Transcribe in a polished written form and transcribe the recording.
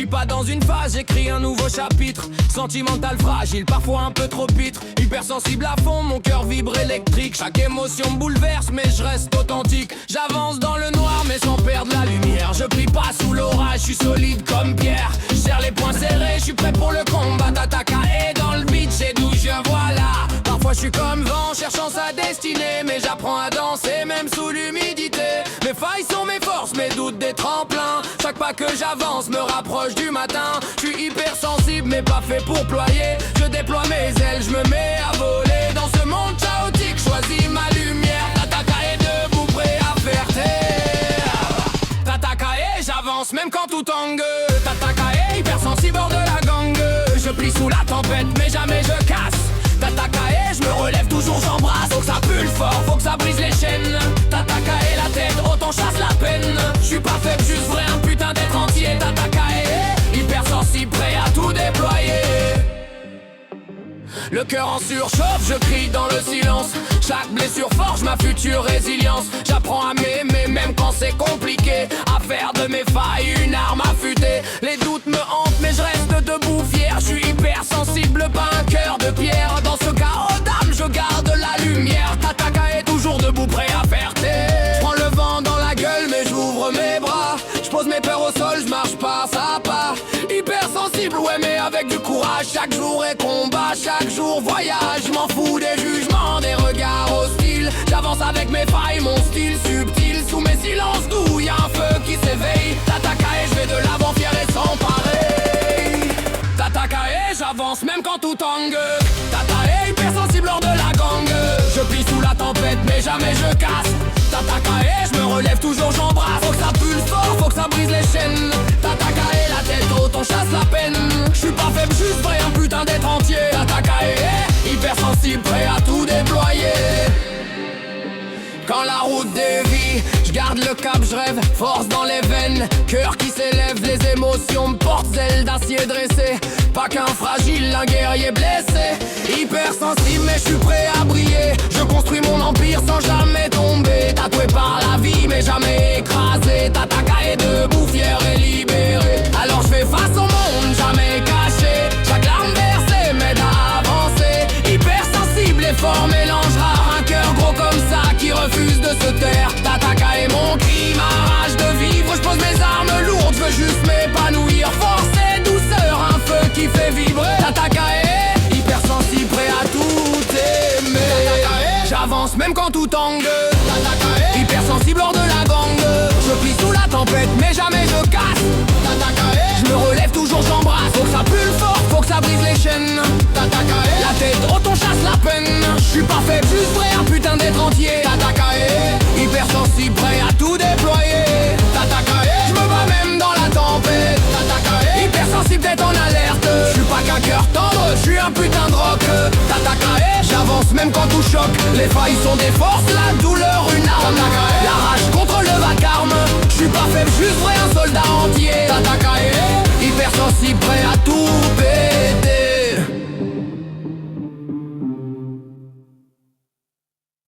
pas dans une phase, j'écris un nouveau chapitre. Sentimental fragile, parfois un peu trop pitre. Hypersensible à fond, mon cœur vibre électrique. Chaque émotion me bouleverse, mais je reste authentique. J'avance dans le noir, mais sans perdre la lumière. Je prie pas sous l'orage, je suis solide comme pierre. Je serre les poings serrés, je suis prêt pour le combat. Tataka est dans le beat, c'est d'où je vois là. Parfois je suis comme vent, cherchant sa destinée. Mais j'apprends à danser, même sous l'humidité. Mes failles sont mes forces, mes doutes des tremplins. Chaque pas que j'avance me rapproche du matin. Je suis hypersensible, mais pas fait pour ployer. Je déploie mes ailes, je me mets à voler. Dans ce monde chaotique, choisis ma lumière. Tataka est debout, prêt à faire taire. Tataka est, j'avance même quand tout tangue. Tataka est hypersensible hors de la gangue. Je plie sous la tempête, mais jamais je casse. Tataka est, je me relève toujours, j'embrasse. Faut que ça pue fort, faut que ça brise les chaînes. Tataka est la tête, autant chasse la peine. Je suis pas faible, juste vrai, un putain d'être entier. Tataka est hypersensible, prêt à tout déployer. Le cœur en surchauffe, je crie dans le silence. Chaque blessure forge ma future résilience. J'apprends à m'aimer même quand c'est compliqué. À faire de mes failles une arme affûtée. Les doutes me hantent mais je reste debout fier. Je suis hypersensible, pas un cœur de pierre. Dans ce chaos d'âme je garde la lumière. Tataka est toujours debout, prêt à faire taire. Je prends le vent dans la gueule mais j'ouvre mes bras. Je pose mes peurs au sol, je marche pas à pas. Hypersensible, ouais mais avec du courage. Chaque jour est combat, chaque jour voyage. M'en fous des jugements, des regards hostiles. J'avance avec mes failles, mon style subtil. Sous mes silences doux, y'a un feu qui s'éveille. Tataka et je vais de l'avant fier et sans pareil. Tataka et j'avance même quand tout tangue. Tataka est hypersensible hors de la gangue. Je plie sous la tempête mais jamais je casse. Tataka et je me relève toujours, j'embrasse. Faut que ça pue fort, faut que ça brise les chaînes. Tataka et la tête haute, on chasse la peine. Je suis pas faible, juste vrai, un putain d'être entier. Tataka est hypersensible, prêt à tout déployer. Quand la route dévie, je garde le cap, je rêve, force dans les veines. Cœur qui s'élève, les émotions me portent, ailes d'acier dressées. Pas qu'un fragile, un guerrier blessé. Hypersensible mais je suis prêt à briller. Je construis mon empire sans jamais tomber. Tatoué par la vie mais jamais écrasé. Tataka est debout, fier et libéré. Alors je fais face au monde, jamais caché. Chaque larme versée m'aide à avancer. Hypersensible et fort, mélange rare. Un cœur gros comme ça qui refuse de se taire. Tataka est mon cri, ma rage de vivre. Je pose mes armes lourdes, je veux juste m'épanouir. Force et douceur, un feu qui fait vibrer. Tataka est hypersensible, prêt à tout aimer. J'avance même quand tout tangue. Tataka est hypersensible hors de la gangue. Je plie sous la tempête mais jamais je casse. Tataka est, je me relève toujours, j'embrasse. Faut que ça pue fort, faut que ça brise les chaînes. Tataka est, la tête haute, on chasse la peine. Je suis pas faible, juste vrai, un putain d'être entier. Tataka est hypersensible, prêt à tout déployer. Tataka est, je me bats même dans la tempête. Tataka est hypersensible, d'être en alerte. Je suis pas qu'un cœur tendre, je suis un putain de rock. Tataka est, j'avance même quand tout choque. Les failles sont des forces, la douleur une arme. La rage